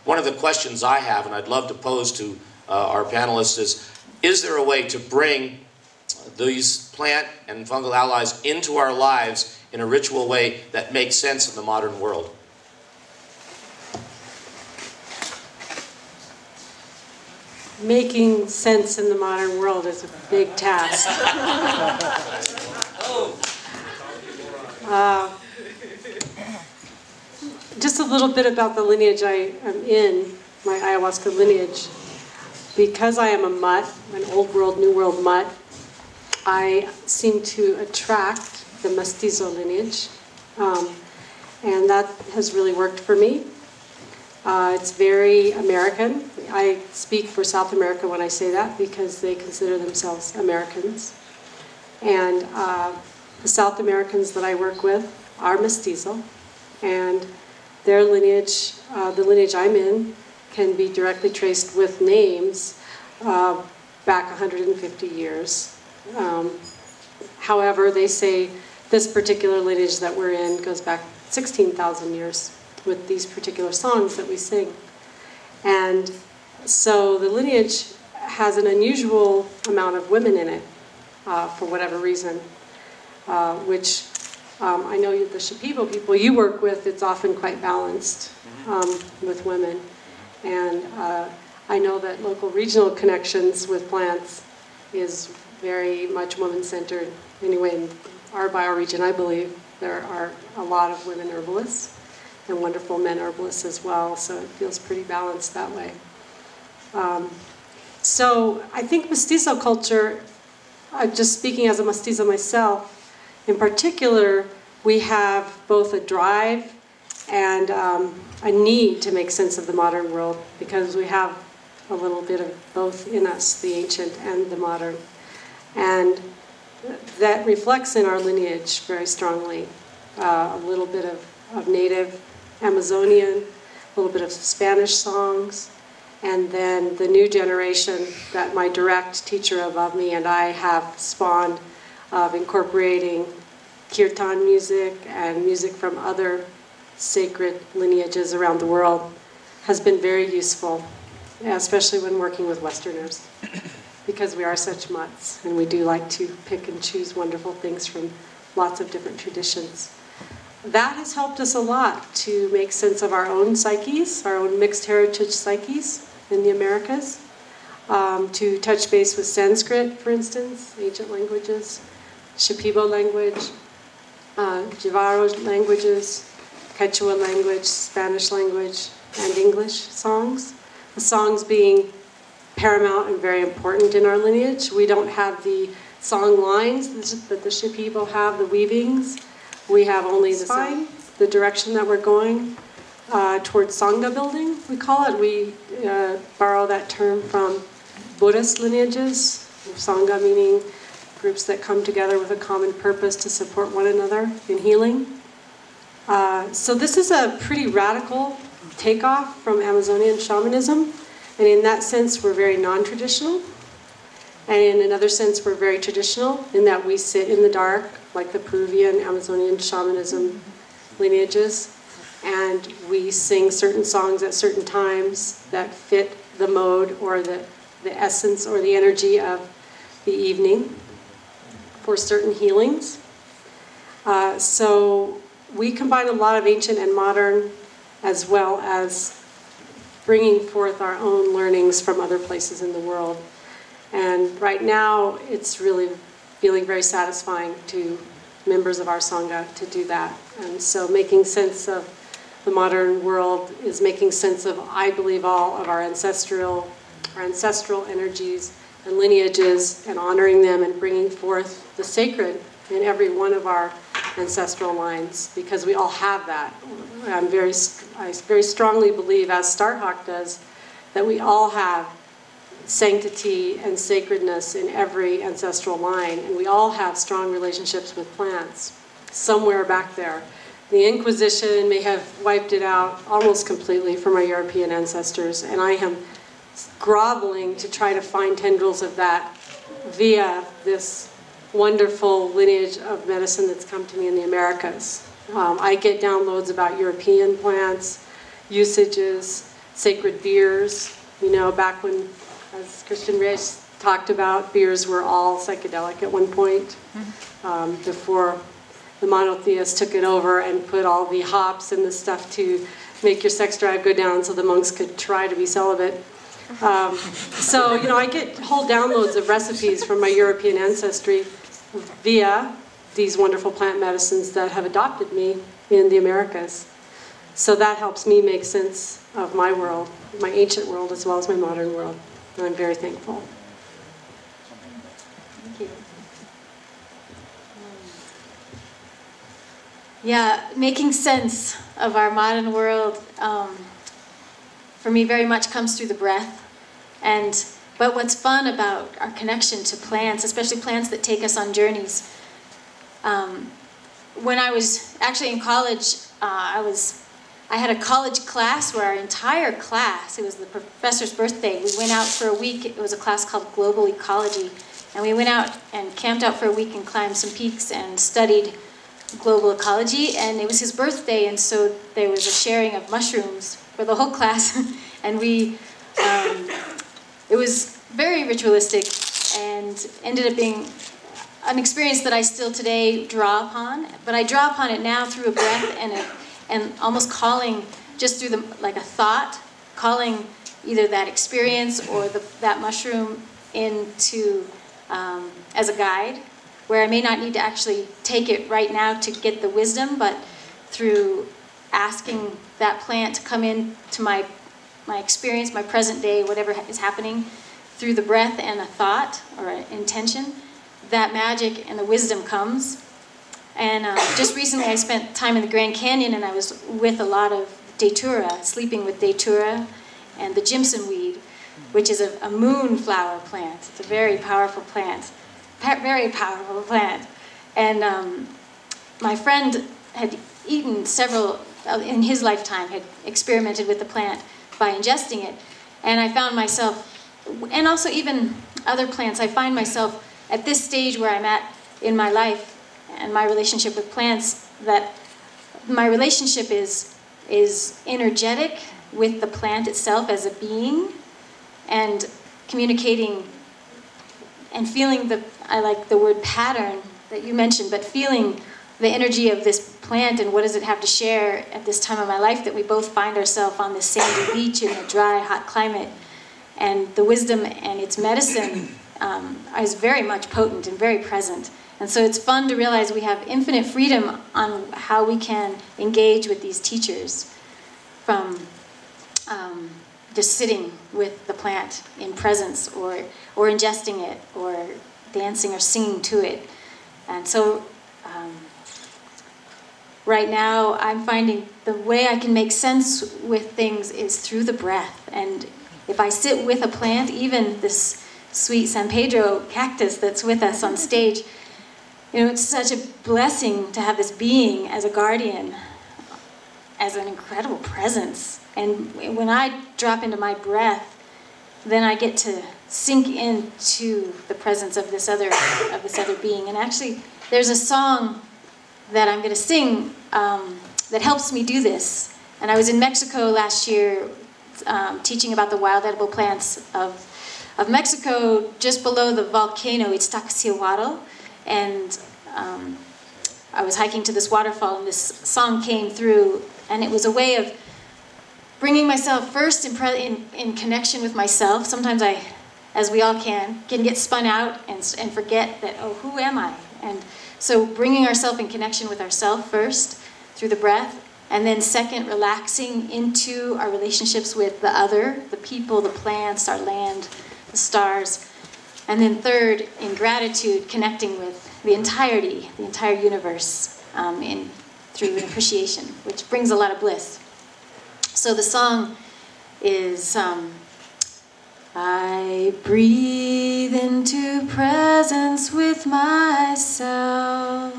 one of the questions I have, and I'd love to pose to our panelists, is there a way to bring these plant and fungal allies into our lives in a ritual way that makes sense in the modern world? Making sense in the modern world is a big task. Just a little bit about the lineage I am in, my ayahuasca lineage. Because I am a mutt, an old world, new world mutt, I seem to attract the mestizo lineage, and that has really worked for me. It's very American. I speak for South America when I say that because they consider themselves Americans. And the South Americans that I work with are mestizo, and their lineage, the lineage I'm in, can be directly traced with names back 150 years. However, they say this particular lineage that we're in goes back 16,000 years with these particular songs that we sing. And so the lineage has an unusual amount of women in it, for whatever reason, which I know the Shipibo people you work with, it's often quite balanced with women. And I know that local regional connections with plants is very much woman-centered. Anyway, in our bioregion, I believe, there are a lot of women herbalists and wonderful men herbalists as well, so it feels pretty balanced that way. So I think mestizo culture, just speaking as a mestizo myself, in particular, we have both a drive and a need to make sense of the modern world because we have a little bit of both in us, the ancient and the modern. And that reflects in our lineage very strongly. A little bit of native Amazonian, a little bit of Spanish songs, and then the new generation that my direct teacher above me and I have spawned of incorporating kirtan music and music from other sacred lineages around the world has been very useful, especially when working with Westerners, because we are such mutts and we do like to pick and choose wonderful things from lots of different traditions. That has helped us a lot to make sense of our own psyches, our own mixed heritage psyches in the Americas, to touch base with Sanskrit, for instance, ancient languages, Shipibo language, Jivaro languages, Quechua language, Spanish language, and English songs. The songs being paramount and very important in our lineage. We don't have the song lines that the Shipibo have, the weavings. We have only the spine, the direction that we're going towards Sangha building, we call it. We borrow that term from Buddhist lineages, Sangha meaning groups that come together with a common purpose to support one another in healing. So this is a pretty radical takeoff from Amazonian shamanism, and in that sense we're very non-traditional, and in another sense we're very traditional in that we sit in the dark like the Peruvian Amazonian shamanism lineages, and we sing certain songs at certain times that fit the mode or the essence or the energy of the evening for certain healings. So we combine a lot of ancient and modern, as well as bringing forth our own learnings from other places in the world. And right now, it's really feeling very satisfying to members of our Sangha to do that. And so making sense of the modern world is making sense of, I believe, all of our ancestral energies and lineages, and honoring them and bringing forth the sacred in every one of our ancestral lines, because we all have that. I very strongly believe, as Starhawk does, that we all have sanctity and sacredness in every ancestral line, and we all have strong relationships with plants somewhere back there. The Inquisition may have wiped it out almost completely from our European ancestors, and I am groveling to try to find tendrils of that via this wonderful lineage of medicine that's come to me in the Americas. I get downloads about European plants, usages, sacred beers. You know, back when, as Christian Reyes talked about, beers were all psychedelic at one point, before the monotheists took it over and put all the hops and the stuff to make your sex drive go down so the monks could try to be celibate. So, you know, I get whole downloads of recipes from my European ancestry via these wonderful plant medicines that have adopted me in the Americas. So that helps me make sense of my world, my ancient world as well as my modern world. And I'm very thankful. Thank you. Yeah, making sense of our modern world, for me, very much comes through the breath. But what's fun about our connection to plants, especially plants that take us on journeys, when I was actually in college, I had a college class where our entire class, it was the professor's birthday, we went out for a week. It was a class called Global Ecology, and we went out and camped out for a week and climbed some peaks and studied global ecology, and it was his birthday, and so there was a sharing of mushrooms for the whole class, and it was very ritualistic and ended up being an experience that I still today draw upon, but I draw upon it now through a breath and almost calling, just through like a thought, calling either that experience or that mushroom into as a guide, where I may not need to actually take it right now to get the wisdom, but through asking that plant to come into my experience, my present day, whatever is happening, through the breath and a thought or an intention, that magic and the wisdom comes. And just recently I spent time in the Grand Canyon, and I was with a lot of datura, sleeping with datura and the Jimson weed, which is a moonflower plant. It's a very powerful plant. Very powerful plant. And my friend had eaten several, in his lifetime, had experimented with the plant by ingesting it. And I found myself, and also even other plants, I find myself at this stage where I'm at in my life and my relationship with plants, that my relationship is energetic with the plant itself as a being, and communicating and feeling I like the word pattern that you mentioned, but feeling the energy of this plant and what does it have to share at this time of my life, that we both find ourselves on this sandy beach in a dry, hot climate. And the wisdom and its medicine is very much potent and very present. And so it's fun to realize we have infinite freedom on how we can engage with these teachers, from just sitting with the plant in presence, or ingesting it, or dancing or singing to it. And so right now I'm finding the way I can make sense with things is through the breath. And if I sit with a plant, even this sweet San Pedro cactus that's with us on stage, you know, it's such a blessing to have this being as a guardian, as an incredible presence. And when I drop into my breath, then I get to sink into the presence of this other being. And actually, there's a song that I'm going to sing that helps me do this. And I was in Mexico last year teaching about the wild edible plants of Mexico, just below the volcano Iztaccíhuatl. And I was hiking to this waterfall, and this song came through, and it was a way of bringing myself first in connection with myself. Sometimes I, as we all can get spun out and forget that, oh, who am I? And so bringing ourselves in connection with ourselves first through the breath, and then second, relaxing into our relationships with the other, the people, the plants, our land, the stars. And then third, in gratitude, connecting with the entirety, the entire universe, through an appreciation, which brings a lot of bliss. So the song is, I breathe into presence with myself.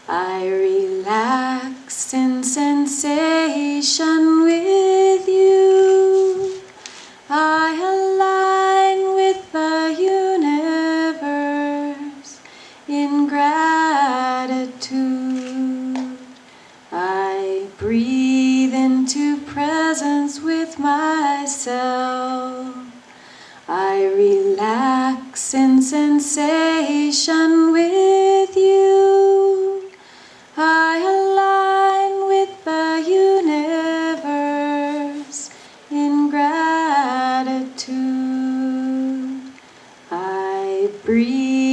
I relax in sensation with you. I align with the universe in gratitude. I breathe into presence with myself. Breathe.